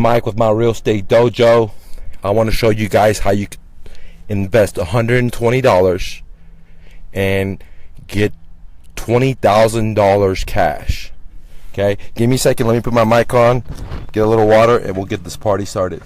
Mike with my real estate dojo. I want to show you guys how you can invest $120 and get $20,000 cash. Okay, give me a second. Let me put my mic on, get a little water, and we'll get this party started.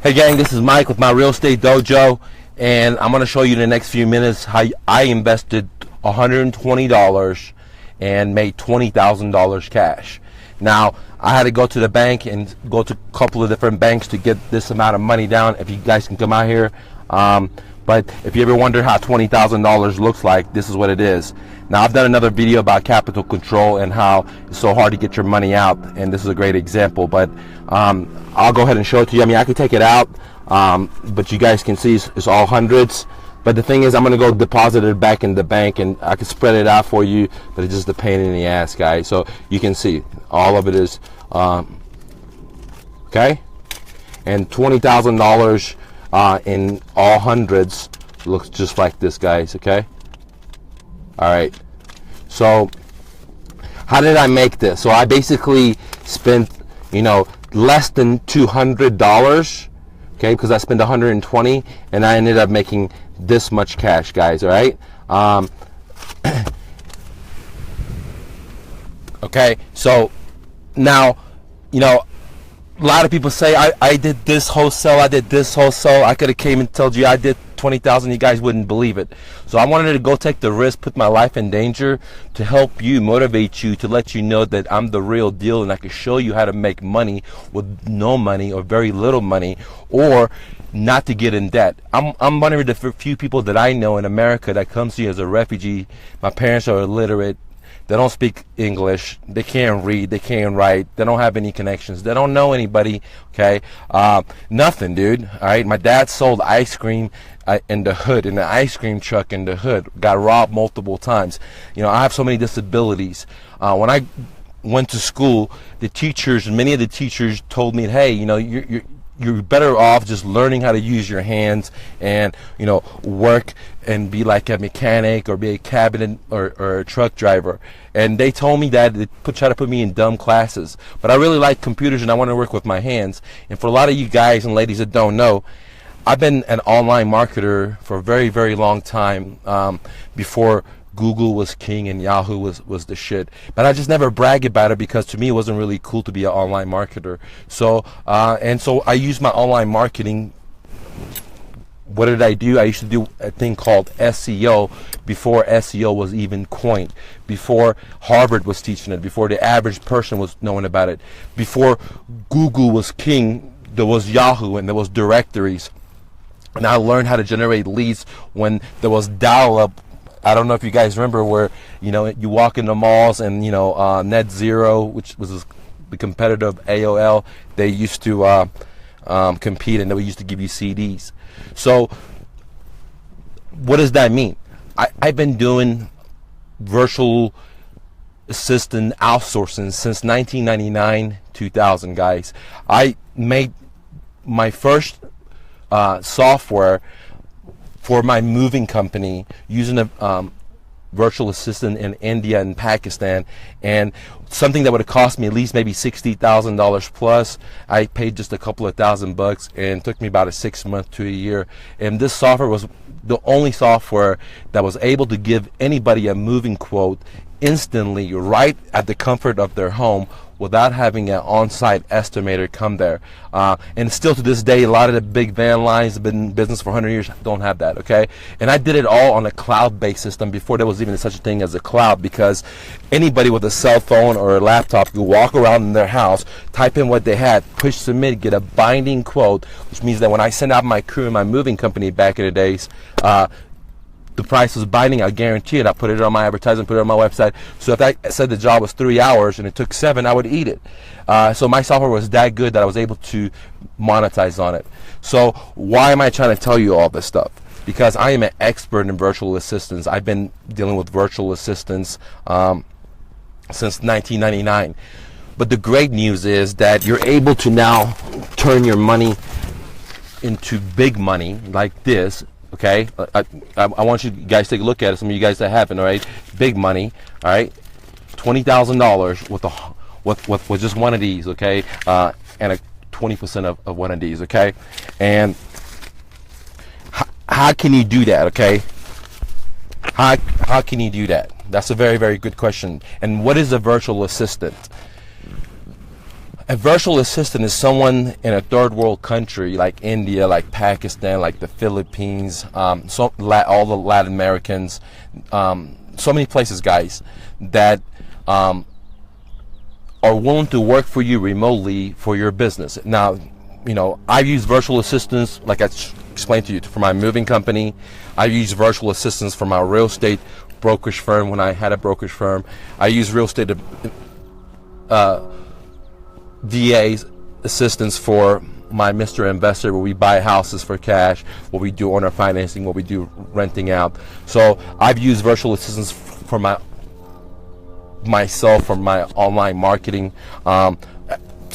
Hey gang, this is Mike with my real estate dojo, and I'm going to show you in the next few minutes how I invested $120 and made $20,000 cash. Now, I had to go to the bank and go to a couple of different banks to get this amount of money down. If you guys can come out here, but if you ever wonder how $20,000 looks like, this is what it is. Now, I've done another video about capital control and how it's so hard to get your money out, and this is a great example, but I'll go ahead and show it to you. I mean, I could take it out, but you guys can see it's all hundreds. But the thing is, I'm going to go deposit it back in the bank, and I can spread it out for you, but it's just a pain in the ass, guys. So you can see all of it is, okay? And $20,000 in all hundreds looks just like this, guys, okay? All right. So how did I make this? So I basically spent, less than $200, okay, because I spent 120, and I ended up making this much cash, guys. All right. Okay, so now, a lot of people say I did this wholesale, I did this wholesale. I could have came and told you I did 20,000. You guys wouldn't believe it. So I wanted to go take the risk, put my life in danger to help you, motivate you, to let you know that I'm the real deal, and I can show you how to make money with no money or very little money, or not to get in debt. I'm one of the few people that I know in America that comes here as a refugee. My parents are illiterate. They don't speak English. They can't read. They can't write. They don't have any connections. They don't know anybody. Okay, nothing, dude. All right. My dad sold ice cream in the hood, in the ice cream truck in the hood. Got robbed multiple times. I have so many disabilities. When I went to school, many of the teachers told me, hey, you're better off just learning how to use your hands and work and be like a mechanic or be a cabinet or a truck driver. And they told me that they try to put me in dumb classes, but I really like computers and I want to work with my hands. And for a lot of you guys and ladies that don't know, I've been an online marketer for a very, very long time, before Google was king and Yahoo was the shit. But I just never brag about it because to me it wasn't really cool to be an online marketer. So so I used my online marketing. What did I do? I used to do a thing called SEO before SEO was even coined, before Harvard was teaching it, before the average person was knowing about it, before Google was king. There was Yahoo and there was directories, and I learned how to generate leads when there was dial-up. I don't know if you guys remember where, you walk in the malls and, Net Zero, which was the competitor of AOL, they used to compete, and they used to give you CDs. So what does that mean? I've been doing virtual assistant outsourcing since 1999, 2000, guys. I made my first software for my moving company using a virtual assistant in India and Pakistan, and something that would have cost me at least maybe $60,000 plus, I paid just a couple of $1,000, and it took me about 6 months to a year. And this software was the only software that was able to give anybody a moving quote instantly, right at the comfort of their home, without having an on-site estimator come there. And still to this day, a lot of the big van lines have been in business for 100 years, don't have that, okay? And I did it all on a cloud-based system before there was even such a thing as a cloud, because anybody with a cell phone or a laptop could walk around in their house, type in what they had, push submit, get a binding quote, which means that when I send out my crew and my moving company back in the days, the price was binding. I guarantee it. I put it on my advertisement, put it on my website. So if I said the job was 3 hours and it took 7, I would eat it. So my software was that good that I was able to monetize on it. So why am I trying to tell you all this stuff? Because I am an expert in virtual assistants. I've been dealing with virtual assistants since 1999. But the great news is that you're able to now turn your money into big money like this. Okay, I want you guys to take a look at it. Some of you guys that haven't, all right? Big money, all right? $20,000 with just one of these, okay? And a 20% of one of these, okay? And how can you do that, okay? How can you do that? That's a very, very good question. And what is a virtual assistant? A virtual assistant is someone in a third world country like India, like Pakistan, like the Philippines, all the Latin Americans, so many places, guys, that are willing to work for you remotely for your business. Now, you know, I've used virtual assistants, like I explained to you, for my moving company. I've used virtual assistants for my real estate brokerage firm when I had a brokerage firm. I use real estate VA's assistance for my Mr. Investor, where we buy houses for cash, what we do owner financing, what we do renting out. So I've used virtual assistants for myself, for my online marketing, so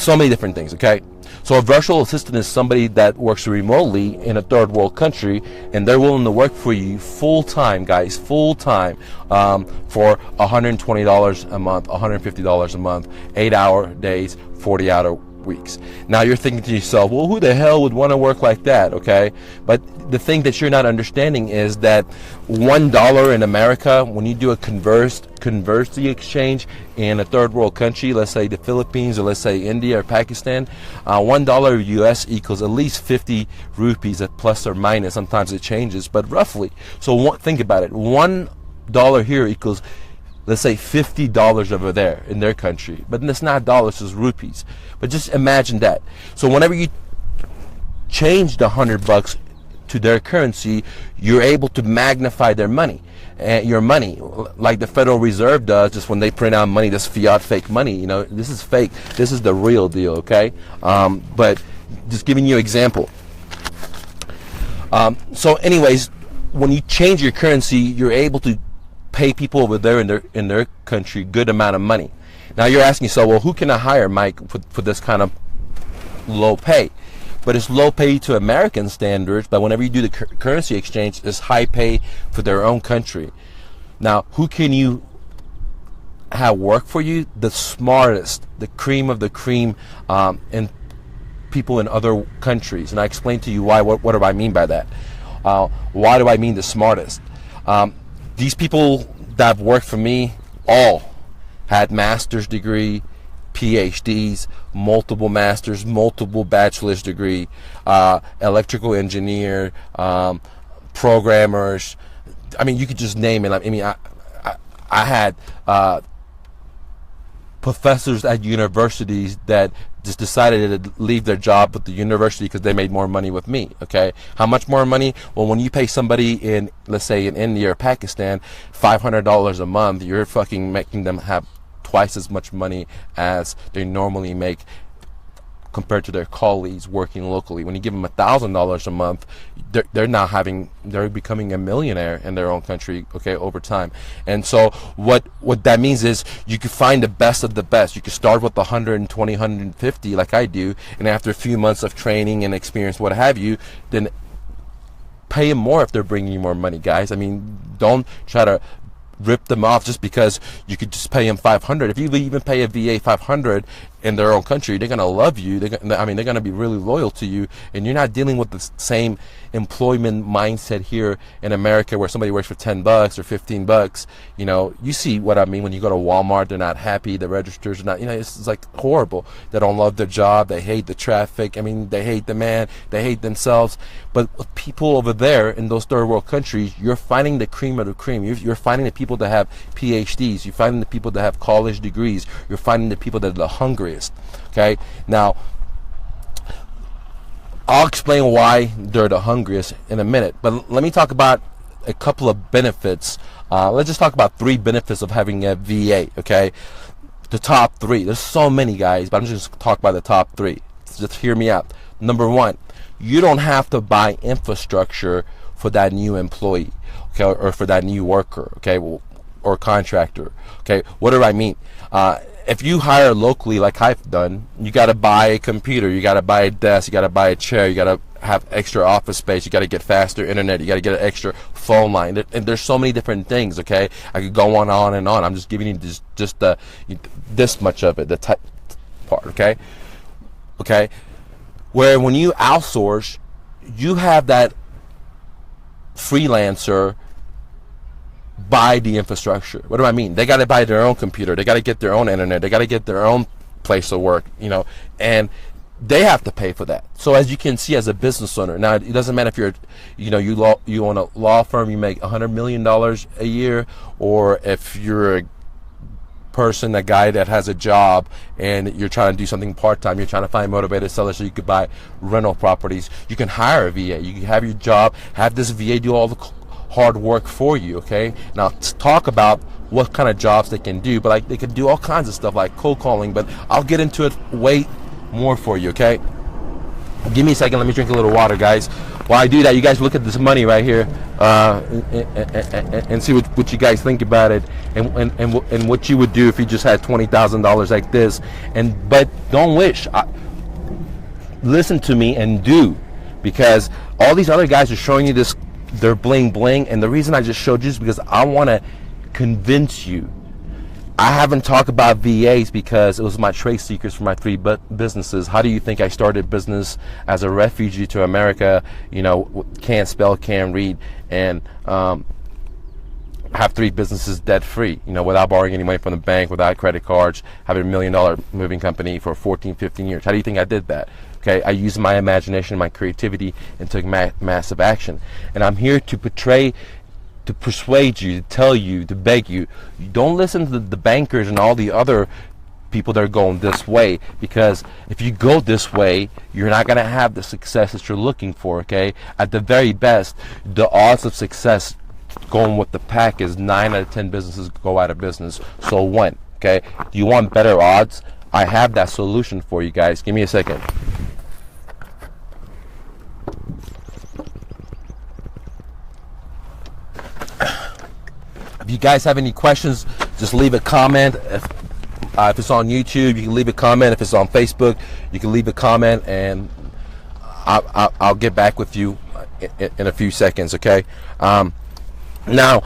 many different things, okay? So a virtual assistant is somebody that works remotely in a third world country, and they're willing to work for you full time, guys, full time, for $120 a month, $150 a month, 8-hour days, 40-hour weeks. Now you're thinking to yourself, well, who the hell would want to work like that, okay? But the thing that you're not understanding is that $1 in America, when you do a converse exchange in a third world country, let's say the Philippines, or let's say India or Pakistan, $1 US equals at least 50 rupees, at plus or minus. Sometimes it changes, but roughly. So think about it. $1 here equals, let's say, $50 over there in their country. But it's not dollars, it's rupees. But just imagine that. So whenever you change the $100 to their currency, you're able to magnify their money. And your money, like the Federal Reserve does, just when they print out money, this fiat fake money, you know, this is fake. This is the real deal, okay? But just giving you an example. So anyways, when you change your currency, you're able to pay people over there in their country good amount of money. Now you're asking yourself, well, who can I hire, Mike, for this kind of low pay? But it's low pay to American standards, but whenever you do the currency exchange, it's high pay for their own country. Now, who can you have work for you? The smartest, the cream of the cream, and people in other countries. And I explained to you why. What do I mean by that? Why do I mean the smartest? These people that have worked for me all had master's degree, PhDs, multiple masters, multiple bachelor's degree, electrical engineer, programmers. I mean, you could just name it. I mean, I had professors at universities that just decided to leave their job with the university because they made more money with me. Okay, how much more money? Well, when you pay somebody in, let's say, in India or Pakistan, $500 a month, you're fucking making them have twice as much money as they normally make compared to their colleagues working locally. When you give them $1,000 a month, they're becoming a millionaire in their own country, okay, over time. And so what that means is you can find the best of the best. You can start with 120, 150 like I do, and after a few months of training and experience, what have you, then pay them more if they're bringing you more money, guys. I mean, don't try to rip them off just because you could just pay them $500. If you even pay a VA $500 in their own country, they're gonna love you. They're gonna be really loyal to you, and you're not dealing with the same employment mindset here in America where somebody works for $10 or $15. You know, you see what I mean when you go to Walmart. They're not happy. The registers are not. You know, it's like horrible. They don't love their job. They hate the traffic. I mean, they hate the man. They hate themselves. But with people over there in those third world countries, you're finding the cream of the cream. You're finding the people that have PhDs. You're finding the people that have college degrees. You're finding the people that are the hungriest. Okay, now I'll explain why they're the hungriest in a minute, but let me talk about a couple of benefits. Let's just talk about 3 benefits of having a VA. Okay, the top 3. There's so many, guys, but I'm just gonna talk about the top 3. Just hear me out. Number 1, you don't have to buy infrastructure for that new employee, okay, or for that new worker, okay, or contractor. Okay, what do I mean? if you hire locally like I've done, you got to buy a computer, you got to buy a desk, you got to buy a chair, you got to have extra office space, you got to get faster internet, you got to get an extra phone line, and there's so many different things. Okay, I could go on and on. I'm just giving you just this much of it, the type part. Okay, where when you outsource, you have that freelancer buy the infrastructure. What do I mean? They got to buy their own computer, they got to get their own internet, they got to get their own place of work, and they have to pay for that. So as you can see, as a business owner, now it doesn't matter if you're, you own a law firm, you make $100 million a year, or if you're a person, a guy that has a job and you're trying to do something part-time, you're trying to find motivated sellers so you could buy rental properties. You can hire a VA. You can have your job, have this VA do all the hard work for you. Okay, now let's talk about what kind of jobs they can do, but like they can do all kinds of stuff like cold calling, but I'll get into it way more for you. Okay, give me a second, let me drink a little water, guys. While I do that, you guys look at this money right here, and see what you guys think about it, and what you would do if you just had $20,000 like this. But don't wish. Listen to me and do, because all these other guys are showing you this, they're bling bling, and the reason I just showed you is because I want to convince you. I haven't talked about VAs because it was my trade secrets for my 3 businesses. How do you think I started business as a refugee to America? Can't spell, can't read, and have 3 businesses debt free, without borrowing any money from the bank, without credit cards, having $1 million moving company for 14, 15 years. How do you think I did that? Okay, I used my imagination, my creativity, and took massive action. And I'm here to persuade you, to tell you, to beg you, don't listen to the bankers and all the other people that are going this way, because if you go this way, you're not going to have the success that you're looking for. Okay, at the very best, the odds of success going with the pack is 9 out of 10 businesses go out of business. So what? Okay, do you want better odds? I have that solution for you guys. Give me a second. If you guys have any questions, just leave a comment. If it's on YouTube, you can leave a comment. If it's on Facebook, you can leave a comment, and I'll get back with you in a few seconds. Okay. Now,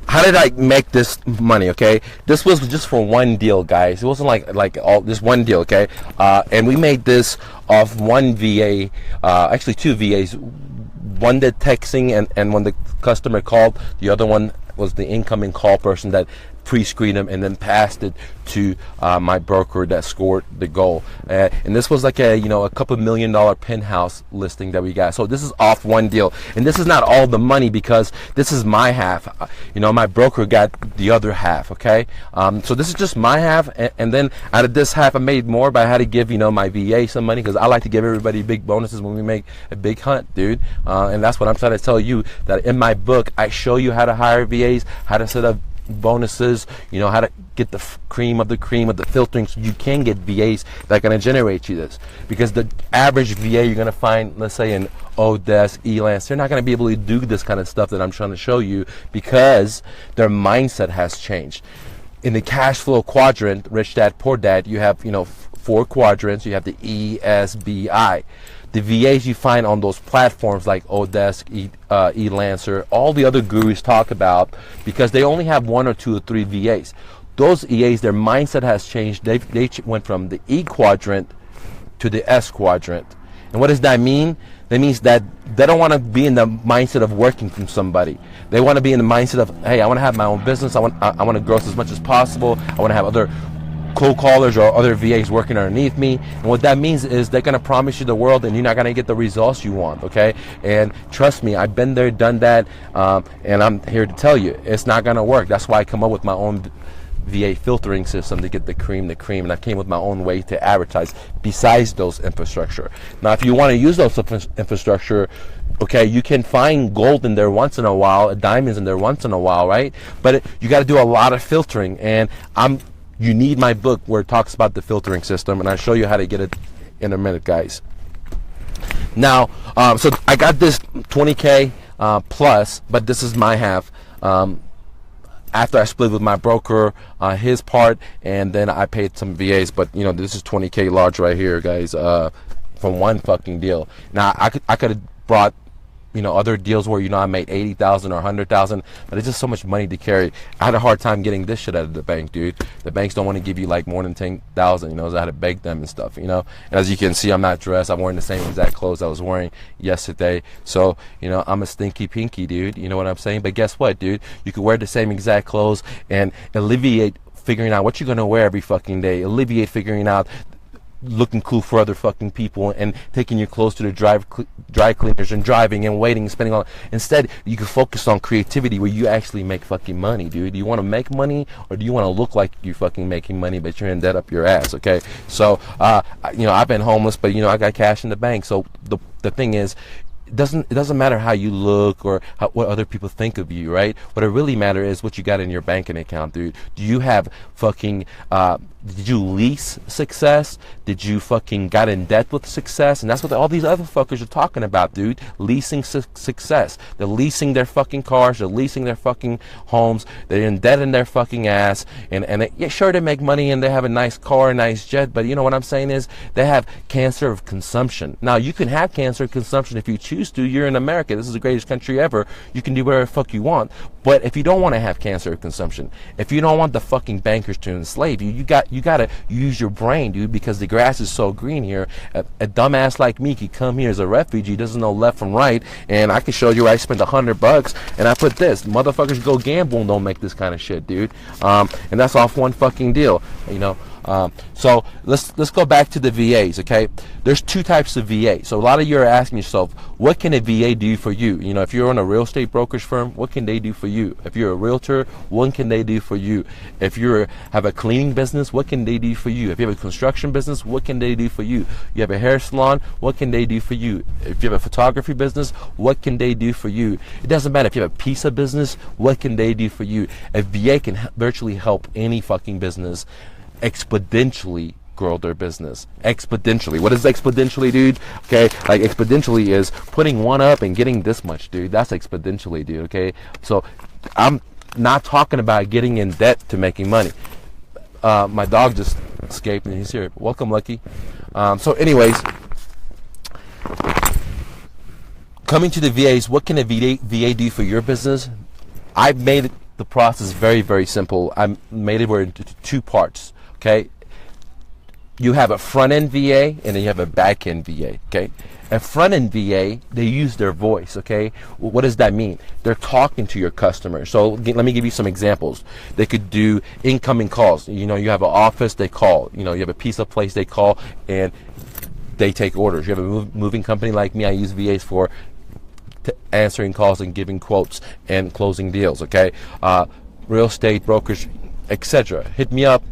how did I make this money? Okay, this was just for one deal, guys. It wasn't like all this one deal. Okay, and we made this off one VA, actually 2 VAs. One did texting, and when the customer called, the other one was the incoming call person that pre-screened them and then passed it to my broker that scored the goal. And this was like a couple $1 million penthouse listing that we got. So this is off one deal, and this is not all the money because this is my half. My broker got the other half. Okay, so this is just my half, and then out of this half I made more, but I had to give my VA some money because I like to give everybody big bonuses when we make a big hunt, dude. And that's what I'm trying to tell you, that in my book I show you how to hire VAs, how to set up bonuses, how to get the cream of the filtering, so you can get VAs that are going to generate you this. Because the average VA you're going to find, let's say in Odesk, Elance, they're not going to be able to do this kind of stuff that I'm trying to show you because their mindset has changed. In the cash flow quadrant, Rich Dad Poor Dad, you have 4 quadrants. You have the E, S, B, I. The VAs you find on those platforms like Odesk, Elancer, all the other gurus talk about, because they only have 1 or 2 or 3 VAs. Those EAs, their mindset has changed. They went from the E quadrant to the S quadrant. And what does that mean? That means that they don't want to be in the mindset of working from somebody. They want to be in the mindset of, hey, I want to have my own business. I want to gross as much as possible. I want to have other cold callers or other VAs working underneath me. And what that means is they're going to promise you the world and you're not going to get the results you want. Okay, and trust me, I've been there, done that, and I'm here to tell you it's not going to work. That's why I come up with my own VA filtering system to get the cream, and I came with my own way to advertise besides those infrastructure. Now if you want to use those infrastructure, okay, you can find gold in there once in a while, diamonds in there once in a while, right? But you got to do a lot of filtering, and you need my book where it talks about the filtering system, and I'll show you how to get it in a minute, guys. Now, so I got this 20K plus, but this is my half. after I split with my broker, his part, and then I paid some VAs. But you know, this is 20K large right here, guys, from one fucking deal. Now I could have brought, you know, other deals where, you know, I made 80,000 or 100,000, but it's just so much money to carry. I had a hard time getting this shit out of the bank, dude. The banks don't want to give you like more than 10,000, you know, so I had to beg them and stuff, you know. And as you can see, I'm not dressed. I'm wearing the same exact clothes I was wearing yesterday. So, you know, I'm a stinky pinky, dude. You know what I'm saying? But guess what, dude? You could wear the same exact clothes and alleviate figuring out what you're going to wear every fucking day. Alleviate figuring out looking cool for other fucking people and taking your clothes to the dry cleaners and driving and waiting and spending all. Instead, you can focus on creativity where you actually make fucking money, dude. Do you want to make money, or do you want to look like you fucking making money but you're in debt up your ass? Okay, so you know, I've been homeless, but you know, I got cash in the bank. So the thing is, it doesn't matter how you look or what other people think of you, right? What it really matters is what you got in your banking account, dude. Do you have fucking did you lease success? Did you fucking got in debt with success? And that's what all these other fuckers are talking about, dude. Leasing success. They're leasing their fucking cars. They're leasing their fucking homes. They're in debt in their fucking ass. And yeah, sure, they make money and they have a nice car, a nice jet. But you know what I'm saying is they have cancer of consumption. Now, you can have cancer of consumption if you choose to. You're in America. This is the greatest country ever. You can do whatever the fuck you want. But if you don't want to have cancer of consumption, if you don't want the fucking bankers to enslave you, you got to use your brain, dude, because the grass is so green here. A dumbass like me could come here as a refugee, doesn't know left from right, and I can show you where I spent $100 and I put this. Motherfuckers go gamble and don't make this kind of shit, dude. And that's off one fucking deal, you know. So let's go back to the VAs, okay? There's two types of VA. So a lot of you are asking yourself, what can a VA do for you? You know, if you're in a real estate brokerage firm, what can they do for you? If you're a realtor, what can they do for you? If you have a cleaning business, what can they do for you? If you have a construction business, what can they do for you? You have a hair salon, what can they do for you? If you have a photography business, what can they do for you? It doesn't matter if you have a pizza business, what can they do for you? A VA can virtually help any fucking business exponentially grow their business. Exponentially. What is exponentially, dude? Okay, like exponentially is putting one up and getting this much, dude. That's exponentially, dude. Okay, so I'm not talking about getting in debt to making money. My dog just escaped and he's here. Welcome, Lucky. So anyways, coming to the VAs, what can a VA do for your business? I've made the process very, very simple. I made it into two parts. Okay, you have a front-end VA and then you have a back-end VA. Okay, a front-end VA, they use their voice. Okay, what does that mean? They're talking to your customer. So let me give you some examples. They could do incoming calls. You know, you have an office, they call. You know, you have a pizza place, they call, and they take orders. You have a moving company like me, I use VAs for answering calls and giving quotes and closing deals. Okay, real estate brokers, etc. Hit me up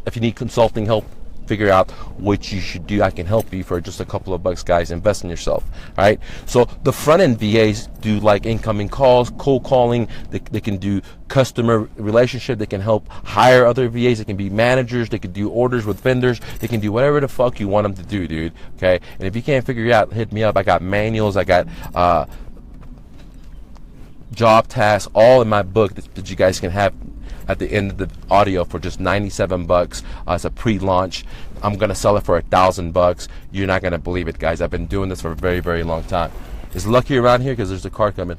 if you need consulting help. Figure out what you should do. I can help you for just a couple of bucks, guys. Invest in yourself. All right. So the front end VAs do like incoming calls, cold calling. They can do customer relationship. They can help hire other VAs. They can be managers. They can do orders with vendors. They can do whatever the fuck you want them to do, dude. Okay. And if you can't figure it out, hit me up. I got manuals. I got job tasks, all in my book that you guys can have at the end of the audio for just $97. It's a pre-launch. I'm gonna sell it for $1,000. You're not gonna believe it, guys. I've been doing this for a very, very long time. Is Lucky around here? Because there's a car coming.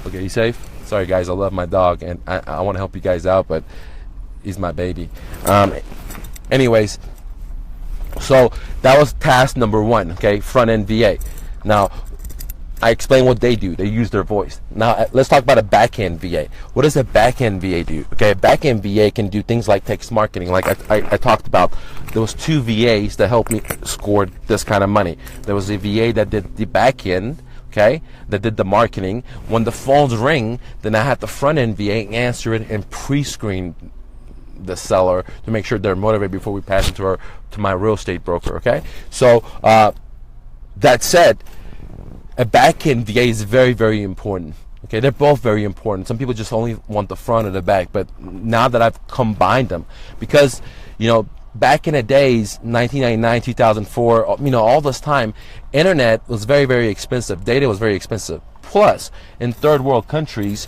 Okay, you safe? Sorry, guys. I love my dog and I want to help you guys out, but he's my baby. Anyways, so that was task number one. Okay, front end VA. Now, I explain what they do. They use their voice. Now, let's talk about a back-end VA. What does a back-end VA do? Okay, a back-end VA can do things like text marketing. Like I talked about, there was two VAs that helped me score this kind of money. There was a VA that did the back-end, okay, that did the marketing. When the phones ring, then I had the front-end VA answer it and pre-screen the seller to make sure they're motivated before we pass it to my real estate broker, okay? So, that said, a back-end VA is very, very important. Okay, they're both very important. Some people just only want the front or the back, but now that I've combined them, because, you know, back in the days, 1999, 2004, you know, all this time, internet was very, very expensive. Data was very expensive. Plus, in third world countries,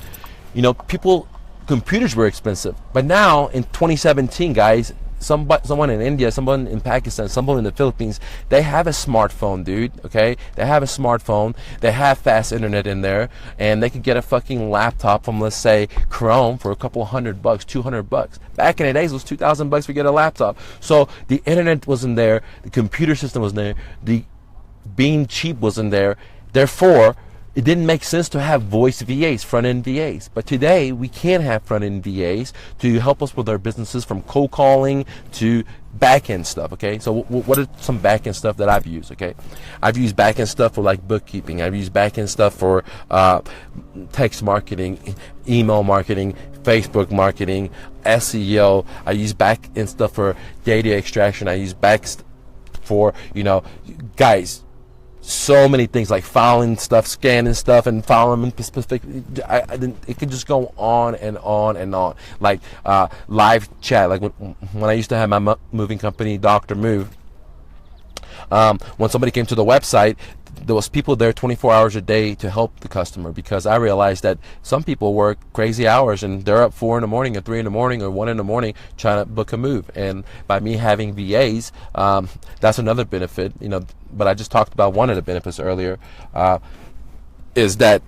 you know, people computers were expensive. But now in 2017, guys, someone in India, someone in Pakistan, someone in the Philippines, they have a smartphone, dude. Okay, they have a smartphone. They have fast internet in there, and they could get a fucking laptop from, let's say, Chrome for a couple $100, $200. Back in the days, it was $2,000 to get a laptop. So the internet wasn't there, the computer system wasn't there, the being cheap wasn't there. Therefore, it didn't make sense to have voice VAs, front-end VAs. But today, we can have front-end VAs to help us with our businesses, from cold calling to back-end stuff, okay? So what are some back-end stuff that I've used, okay? I've used back-end stuff for like bookkeeping. I've used back-end stuff for text marketing, email marketing, Facebook marketing, SEO. I use back-end stuff for data extraction. I use for, guys, so many things, like filing stuff, scanning stuff, and filing them specific. It could just go on and on and on. Like live chat. Like when I used to have my moving company, Dr. Move. When somebody came to the website, there was people there 24 hours a day to help the customer, because I realized that some people work crazy hours and they're up 4 in the morning or 3 in the morning or 1 in the morning trying to book a move. And by me having VAs, that's another benefit, but I just talked about one of the benefits earlier, is that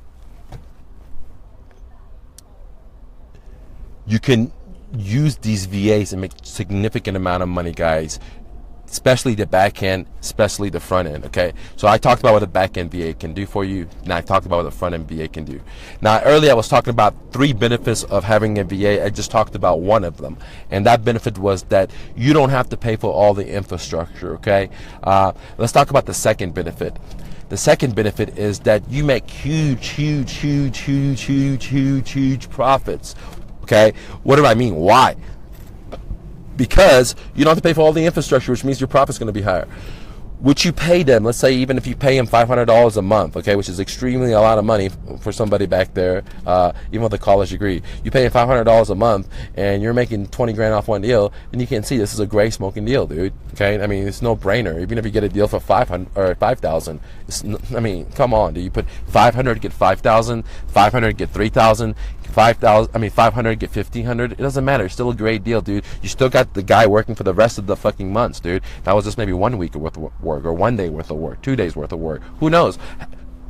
you can use these VAs and make significant amount of money, guys. Especially the back end, especially the front end, okay? So I talked about what a back end VA can do for you. Now I talked about what a front end VA can do. Now earlier I was talking about 3 benefits of having a VA. I just talked about one of them. And that benefit was that you don't have to pay for all the infrastructure, okay? Let's talk about the second benefit. The second benefit is that you make huge profits, okay? What do I mean? Why? Because you don't have to pay for all the infrastructure, which means your profit's going to be higher. Which you pay them, let's say even if you pay them $500 a month, okay, which is extremely a lot of money for somebody back there, even with a college degree. You pay $500 a month and you're making 20 grand off one deal, and you can see this is a great smoking deal, dude. Okay, I mean, it's no brainer. Even if you get a deal for 500 or 5,000, I mean, come on, do you put 500 get 5,000, 500 get 3,000, 500 get 1,500. It doesn't matter. It's still a great deal, dude. You still got the guy working for the rest of the fucking months, dude. That was just maybe 1 week worth of work, or 1 day worth of work, 2 days worth of work. Who knows?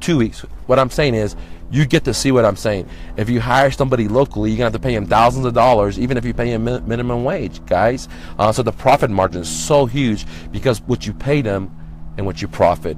2 weeks. What I'm saying is, you get to see what I'm saying. If you hire somebody locally, you're gonna have to pay him thousands of dollars, even if you pay him minimum wage, guys. So the profit margin is so huge, because what you pay them and what you profit.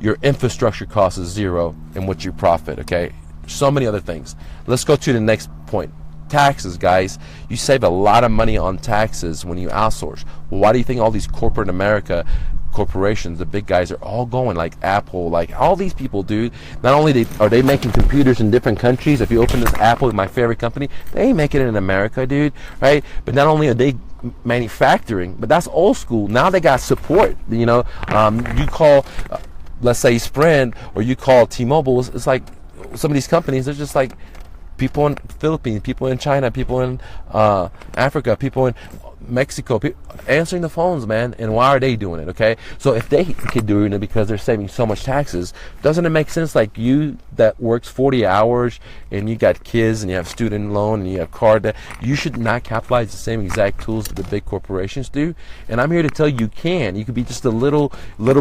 Your infrastructure cost is zero, and what you profit. Okay. So many other things. Let's go to the next point. Taxes, guys. You save a lot of money on taxes when you outsource. Well, why do you think all these corporate America corporations, the big guys, are all going, like Apple, like all these people, dude? Not only are they making computers in different countries. If you open this Apple, my favorite company, they ain't making it in America, dude, right? But not only are they manufacturing, but that's old school. Now they got support. You call, let's say Sprint, or you call T-Mobile. It's like some of these companies, they're just like people in Philippines, people in China, people in Africa, people in Mexico, answering the phones, man. And why are they doing it? Okay, so if they can do it because they're saving so much taxes, doesn't it make sense? Like you that works 40 hours and you got kids and you have student loan and you have car debt, you should not capitalize the same exact tools that the big corporations do. And I'm here to tell you, you could be just a little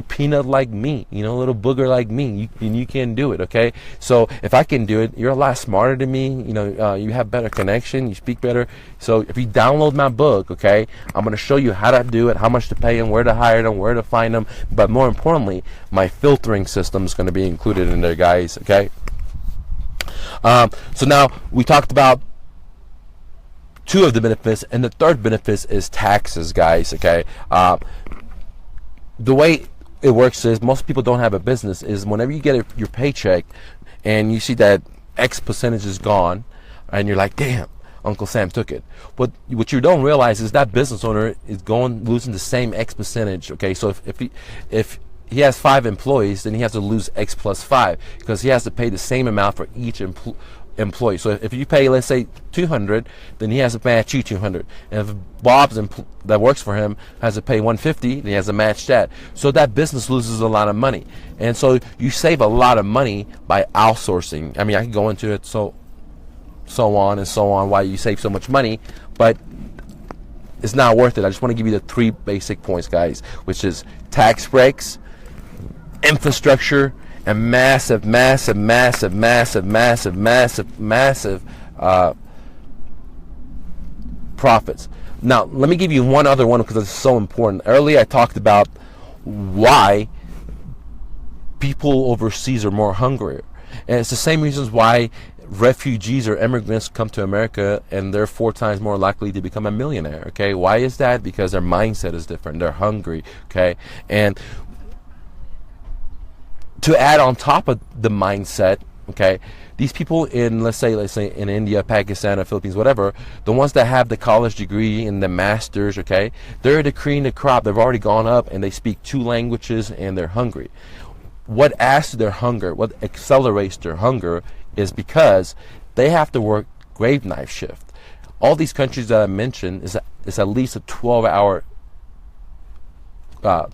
peanut like me, a little booger like me, and you can do it. Okay, so if I can do it, you're a lot smarter than me. You have better connection, you speak better. So if you download my book, okay, I'm going to show you how to do it, how much to pay them, where to hire them, where to find them. But more importantly, my filtering system is going to be included in there, guys. Okay. So now we talked about 2 of the benefits, and the third benefit is taxes, guys. Okay. The way it works is, most people don't have a business, is whenever you get your paycheck and you see that X percentage is gone, and you're like, damn, Uncle Sam took it. What you don't realize is that business owner is losing the same X percentage. Okay, so if he has 5 employees, then he has to lose X plus 5, because he has to pay the same amount for each employee. So if you pay, let's say, 200, then he has to match you 200. And if Bob's that works for him has to pay 150, then he has to match that. So that business loses a lot of money, and so you save a lot of money by outsourcing. I mean, I can go into it. So so on and so on, why you save so much money, but it's not worth it. I just want to give you the 3 basic points, guys, which is tax breaks, infrastructure, and massive profits. Now, let me give you one other one because it's so important. Earlier, I talked about why people overseas are more hungrier. And it's the same reasons why refugees or immigrants come to America and they're 4 times more likely to become a millionaire. Okay, why is that? Because their mindset is different. They're hungry. Okay, and to add on top of the mindset, okay, these people in, let's say in India, Pakistan, or Philippines, whatever, the ones that have the college degree and the masters, okay, they're the cream of the crop. They've already gone up and they speak 2 languages and they're hungry. What adds to their hunger, what accelerates their hunger, is because they have to work grave knife shift. All these countries that I mentioned is at least a 12-hour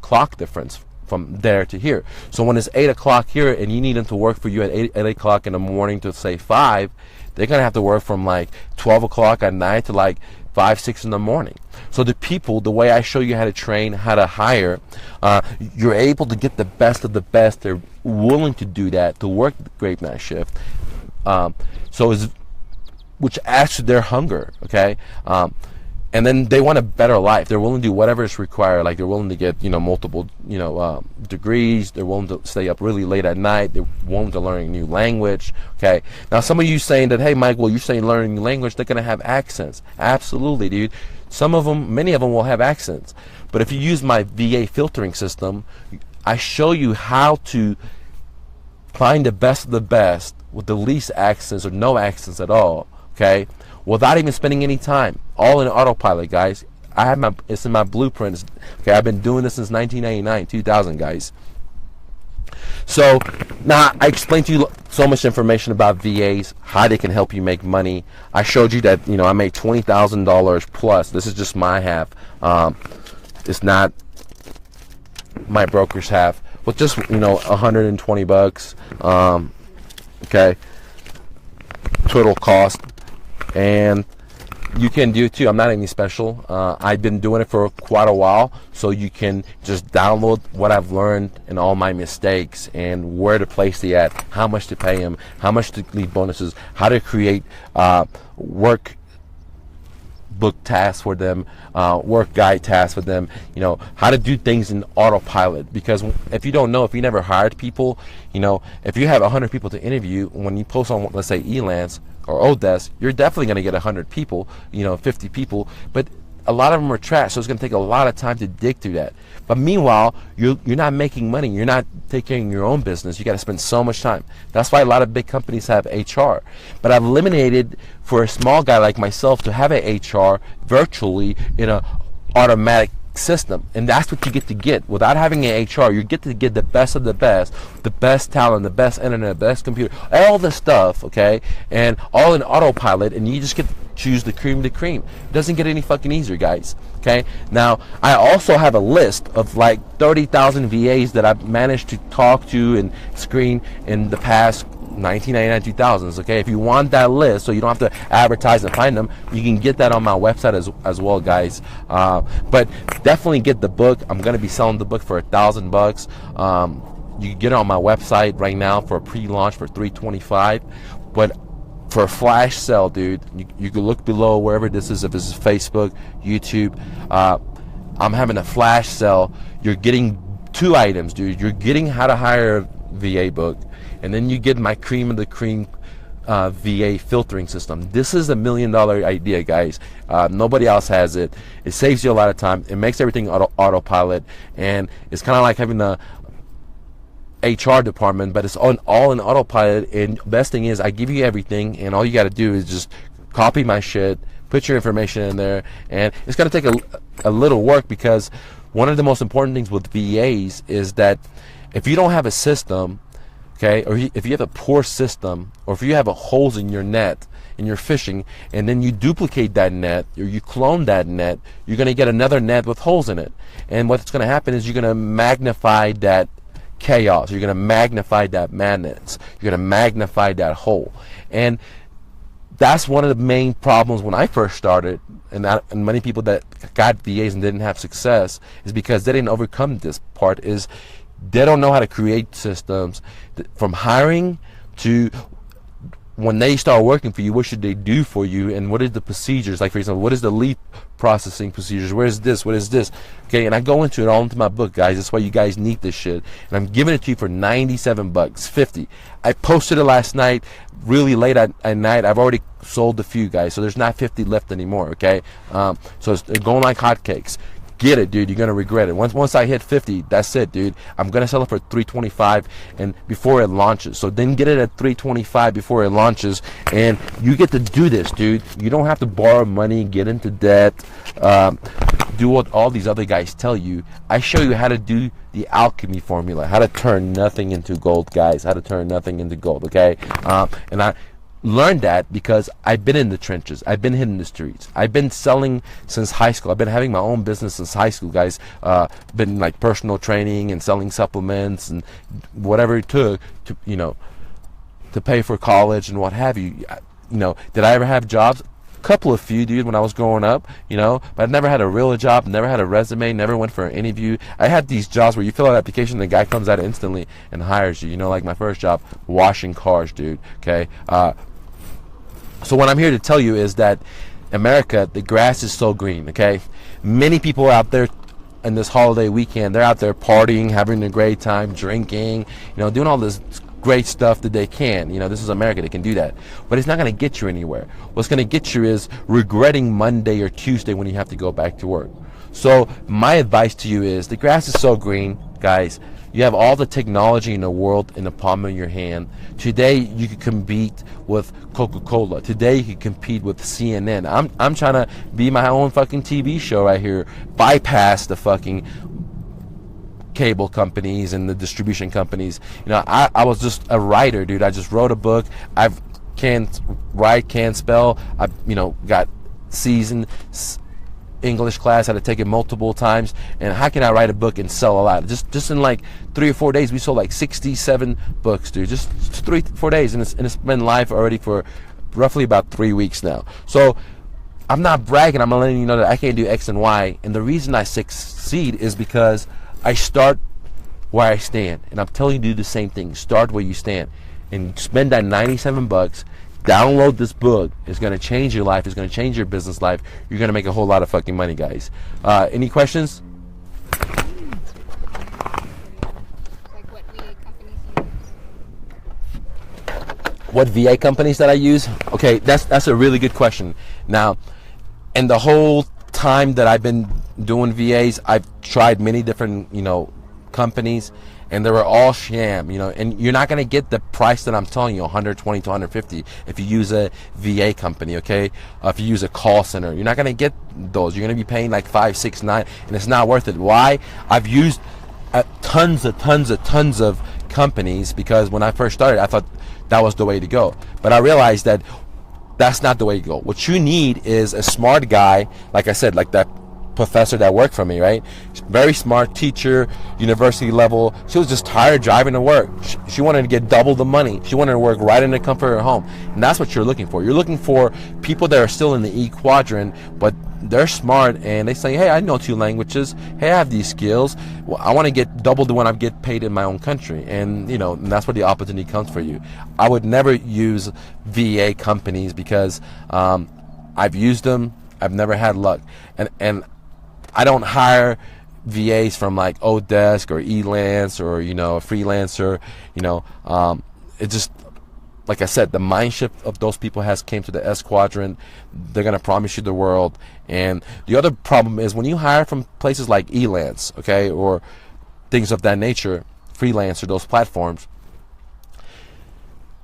clock difference from there to here. So when it's 8 o'clock here and you need them to work for you at 8 o'clock in the morning to say 5, they're going to have to work from like 12 o'clock at night to like 5, 6 in the morning. So the people, the way I show you how to train, how to hire, you're able to get the best of the best. They're willing to do that, to work the grave night shift. Which adds to their hunger, okay? And then they want a better life. They're willing to do whatever is required. Like they're willing to get, multiple, degrees. They're willing to stay up really late at night. They're willing to learn a new language. Okay. Now, some of you saying that, hey, Mike, well, you're saying learning a new language, they're going to have accents. Absolutely, dude. Many of them will have accents. But if you use my VA filtering system, I show you how to find the best of the best with the least accents or no accents at all. Okay. Without even spending any time, all in autopilot, guys. It's in my blueprints. Okay, I've been doing this since 1999, 2000, guys. So now I explained to you so much information about VAs, how they can help you make money. I showed you that I made $20,000 plus. This is just my half. It's not my broker's half. With just $120. Okay, total cost. And you can do it too. I'm not any special. I've been doing it for quite a while, so you can just download what I've learned and all my mistakes and where to place the ad, how much to pay them, how much to leave bonuses, how to create work book tasks for them, work guide tasks for them, how to do things in autopilot. Because if you don't know, if you never hired people, if you have 100 people to interview, when you post on, let's say, Elance or Odesk, you're definitely going to get 100 people, 50 people, but a lot of them are trash, so it's going to take a lot of time to dig through that. But meanwhile, you're not making money. You're not taking your own business. You got to spend so much time. That's why a lot of big companies have HR. But I've eliminated, for a small guy like myself, to have an HR virtually in an automatic system. And that's what you get to get. Without having an HR, you get to get the best of the best talent, the best internet, the best computer, all the stuff, okay? And all in autopilot, and you just get to choose the cream of the cream. It doesn't get any fucking easier, guys. Okay? Now, I also have a list of like 30,000 VAs that I've managed to talk to and screen in the past 1999, 2000s. Okay, if you want that list so you don't have to advertise and find them, you can get that on my website as well, guys. But definitely get the book. I'm gonna be selling the book for $1,000. You can get it on my website right now for a pre-launch for $325. But for a flash sale, dude, you can look below wherever this is. If this is Facebook, YouTube, I'm having a flash sale. You're getting 2 items, dude. You're getting how to hire a VA book, and then you get my cream of the cream VA filtering system. This is $1 million idea, guys. Nobody else has it. It saves you a lot of time. It makes everything autopilot, and it's kind of like having the HR department, but it's all in autopilot. And best thing is, I give you everything, and all you got to do is just copy my shit, put your information in there, and it's going to take a little work, because one of the most important things with VAs is that if you don't have a system, okay, or if you have a poor system, or if you have holes in your net and you're fishing, and then you duplicate that net or you clone that net, you're going to get another net with holes in it. And what's going to happen is you're going to magnify that chaos. You're going to magnify that madness. You're going to magnify that hole. And that's one of the main problems when I first started, and many people that got VAs and didn't have success is because they didn't overcome this part. Is they don't know how to create systems from hiring to when they start working for you. What should they do for you, and what are the procedures? Like, for example, what is the lead processing procedures? Where is this? What is this? Okay, and I go into it all into my book, guys. That's why you guys need this shit, and I'm giving it to you for $97, 50. I posted it last night, really late at night. I've already sold a few, guys, so there's not 50 left anymore. Okay, so it's going like hotcakes. Get it, dude. You're gonna regret it. Once I hit 50, that's it, dude. I'm gonna sell it for $325 and before it launches. So then get it at $325 before it launches, and you get to do this, dude. You don't have to borrow money, get into debt, do what all these other guys tell you. I show you how to do the alchemy formula, how to turn nothing into gold, guys. How to turn nothing into gold. Okay, and I learned that because I've been in the trenches. I've been hitting the streets. I've been selling since high school. I've been having my own business since high school, guys. Been like personal training and selling supplements and whatever it took to, to pay for college and what have you. Did I ever have jobs? Couple of few, dude, when I was growing up, but I never had a real job, never had a resume, never went for an interview. I had these jobs where you fill out an application, the guy comes out instantly and hires you. Like my first job, washing cars, dude. Okay. So what I'm here to tell you is that America, the grass is so green. Okay. Many people out there in this holiday weekend, they're out there partying, having a great time, drinking, doing all this great stuff that they can. This is America, they can do that, but it's not going to get you anywhere. What's going to get you is regretting Monday or Tuesday when you have to go back to work. So my advice to you is the grass is so green, guys. You have all the technology in the world in the palm of your hand. Today you could compete with Coca-Cola. Today you could compete with CNN. I'm trying to be my own fucking TV show right here, bypass the fucking cable companies and the distribution companies. I was just a writer, dude. I just wrote a book. I've can't write, can't spell. I got seasoned English class, had to take it multiple times. And how can I write a book and sell a lot? Just in like 3 or 4 days, we sold like 67 books, dude. Just 3 or 4 days, and it's been live already for roughly about 3 weeks now. So I'm not bragging. I'm letting you know that I can't do X and Y. And the reason I succeed is because I start where I stand, and I'm telling you to do the same thing. Start where you stand, and spend that $97. Download this book. It's going to change your life. It's going to change your business life. You're going to make a whole lot of fucking money, guys. Any questions? What VA companies that I use? Okay, that's a really good question. Now, and the whole time that I've been doing VAs, I've tried many different, companies, and they were all sham, and you're not going to get the price that I'm telling you, 120 to 150 if you use a VA company. Okay, if you use a call center, you're not going to get those. You're going to be paying like 5, 6, 9, and it's not worth it. Why? I've used tons of companies, because when I first started, I thought that was the way to go, but I realized that that's not the way to go. What you need is a smart guy, like I said, like that professor that worked for me, right? Very smart teacher, university level. She was just tired driving to work. She wanted to get double the money. She wanted to work right in the comfort of her home. And that's what you're looking for. You're looking for people that are still in the E quadrant, but they're smart, and they say, hey, I know 2 languages. Hey, I have these skills. Well, I want to get double the one I get paid in my own country. And, and that's where the opportunity comes for you. I would never use VA companies because I've used them. I've never had luck. And I don't hire VAs from like Odesk or Elance or, a freelancer. It just, like I said, the mind shift of those people came to the S quadrant. They're going to promise you the world. And the other problem is when you hire from places like Elance, okay, or things of that nature, freelancer, those platforms,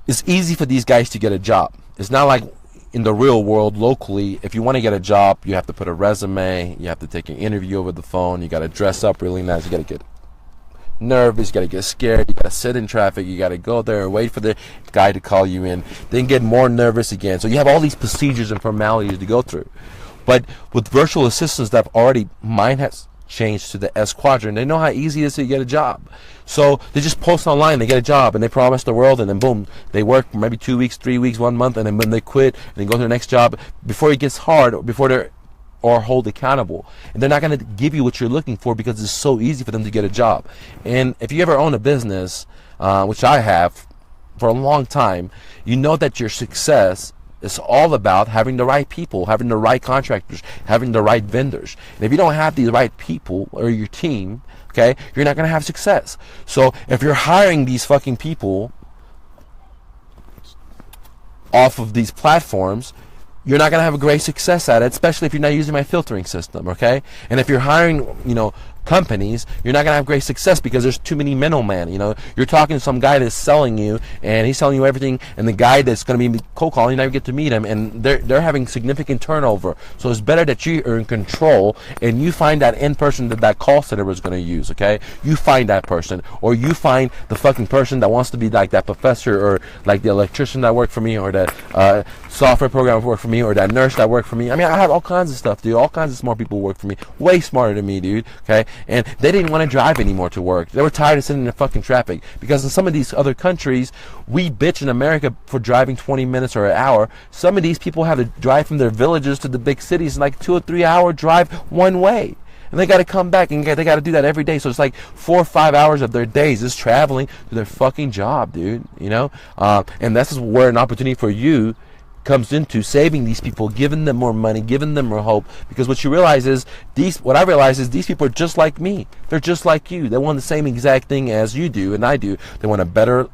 it's easy for these guys to get a job. It's not like in the real world, locally. If you want to get a job, you have to put a resume, you have to take an interview over the phone, you got to dress up really nice, you got to get nervous, you got to get scared, you got to sit in traffic, you got to go there and wait for the guy to call you in, then get more nervous again. So you have all these procedures and formalities to go through. But with virtual assistants that mine has changed to the S quadrant. They know how easy it is to get a job. So they just post online, they get a job, and they promise the world, and then boom, they work for maybe 2 weeks, 3 weeks, 1 month, and then when they quit and they go to the next job, before it gets hard, before they're or hold accountable, and they're not going to give you what you're looking for because it's so easy for them to get a job. And if you ever own a business, which I have for a long time, you know that your success is all about having the right people, having the right contractors, having the right vendors. And if you don't have the right people or your team, okay, you're not going to have success. So if you're hiring these fucking people off of these platforms, you're not going to have a great success at it, especially if you're not using my filtering system, okay? And if you're hiring, companies, you're not going to have great success because there's too many middlemen, You're talking to some guy that's selling you, and he's selling you everything, and the guy that's going to be cold calling, you never get to meet him, and they're having significant turnover. So it's better that you are in control, and you find that end person that call center was going to use, okay? You find that person, or you find the fucking person that wants to be like that professor, or like the electrician that worked for me, or that software programmer worked for me, or that nurse that worked for me. I mean, I have all kinds of stuff, dude. All kinds of smart people work for me, way smarter than me, dude, okay? And they didn't want to drive anymore to work. They were tired of sitting in the fucking traffic. Because in some of these other countries, we bitch in America for driving 20 minutes or an hour. Some of these people have to drive from their villages to the big cities, like 2 or 3 hour drive one way. And they got to come back, and they got to do that every day. So it's like 4 or 5 hours of their days just traveling to their fucking job, dude. And this is where an opportunity for you comes into saving these people, giving them more money, giving them more hope. Because what I realize is these people are just like me. They're just like you. They want the same exact thing as you do and I do. They want a better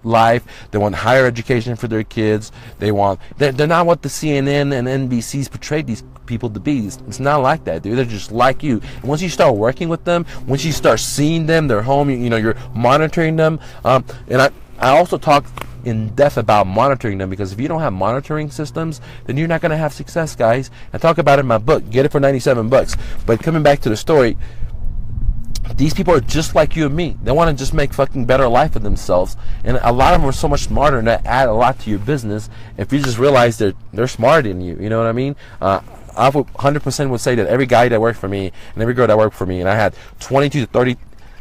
life. They want higher education for their kids. They're not what the CNN and NBC's portrayed these people to be. It's not like that, dude. They're just like you. And once you start working with them, once you start seeing them, their home, you're monitoring them. And I also talk in depth about monitoring them, because if you don't have monitoring systems, then you're not going to have success, guys. I talk about it in my book, Get It for $97. But coming back to the story, these people are just like you and me. They want to just make fucking better life for themselves, and a lot of them are so much smarter, and that add a lot to your business if you just realize they're smarter than you. You know what I mean? I 100% would say that every guy that worked for me and every girl that worked for me, and I had 22 to 30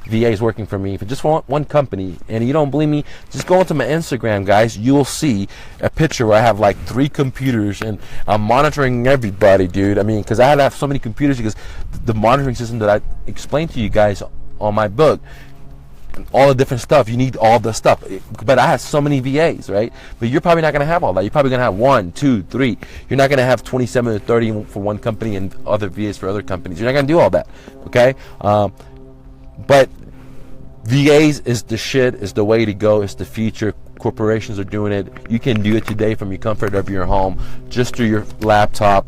VAs working for me for just one company, and you don't believe me, just go onto my Instagram, guys. You will see a picture where I have like 3 computers, and I'm monitoring everybody, dude. I mean, because I had to have so many computers, because the monitoring system that I explained to you guys on my book, all the different stuff, you need all the stuff. But I have so many VAs, right? But you're probably not going to have all that. You're probably going to have 1, 2, 3. You're not going to have 27 or 30 for one company and other VAs for other companies. You're not going to do all that, okay? But VAs is the shit, is the way to go, it's the future. Corporations are doing it. You can do it today from your comfort of your home, just through your laptop,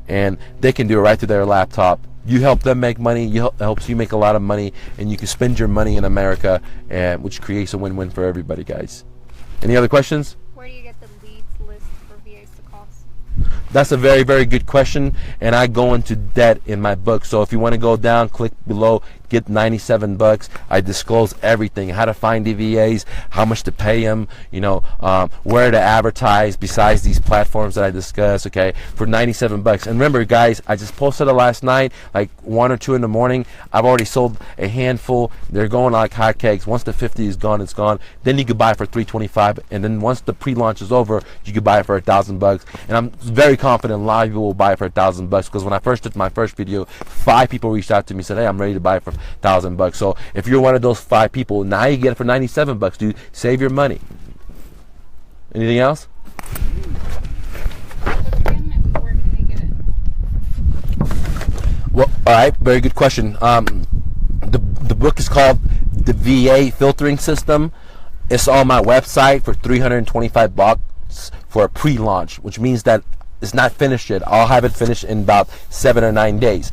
and they can do it right through their laptop. You help them make money, helps you make a lot of money, and you can spend your money in America, which creates a win-win for everybody, guys. Any other questions? Where do you get the leads list for VAs to cost? That's a very, very good question, and I go into debt in my book. So if you want to go down, click below, get $97. I disclose everything: how to find the VAs, how much to pay them, where to advertise besides these platforms that I discuss, okay, for $97. And remember, guys, I just posted it last night, like 1 or 2 in the morning. I've already sold a handful. They're going like hotcakes. Once the 50 is gone, it's gone. Then you could buy it for $325, and then once the pre-launch is over, you could buy it for $1,000. And I'm very confident a lot of people will buy it for $1,000, because when I first did my first video, 5 people reached out to me and said, hey, I'm ready to buy it for $1,000. So if you're one of those 5 people, now you get it for $97, dude. Save your money. Anything else? Where can they get it? Well, all right, very good question. The book is called The VA Filtering System. It's on my website for $325 for a pre-launch, which means that it's not finished yet. I'll have it finished in about 7 or 9 days.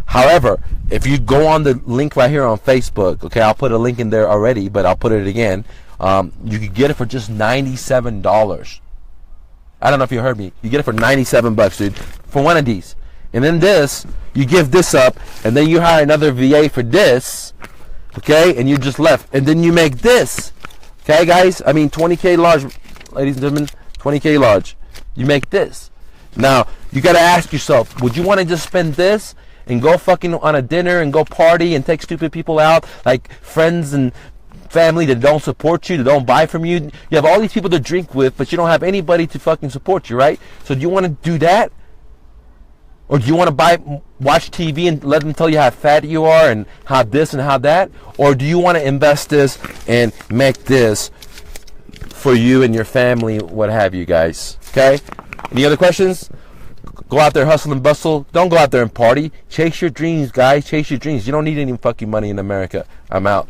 However, if you go on the link right here on Facebook, okay, I'll put a link in there already, but I'll put it again. You could get it for just $97. I don't know if you heard me. You get it for $97, dude, for one of these. And then this, you give this up, and then you hire another VA for this, okay, and you just left. And then you make this, okay, guys? I mean, 20K large, ladies and gentlemen, 20K large. You make this. Now, you got to ask yourself, would you want to just spend this and go fucking on a dinner and go party and take stupid people out, like friends and family that don't support you, that don't buy from you. You have all these people to drink with, but you don't have anybody to fucking support you, right? So do you want to do that? Or do you want to watch TV and let them tell you how fat you are and how this and how that? Or do you want to invest this and make this for you and your family, what have you, guys? Okay? Any other questions? Go out there, hustle and bustle. Don't go out there and party. Chase your dreams, guys. Chase your dreams. You don't need any fucking money in America. I'm out.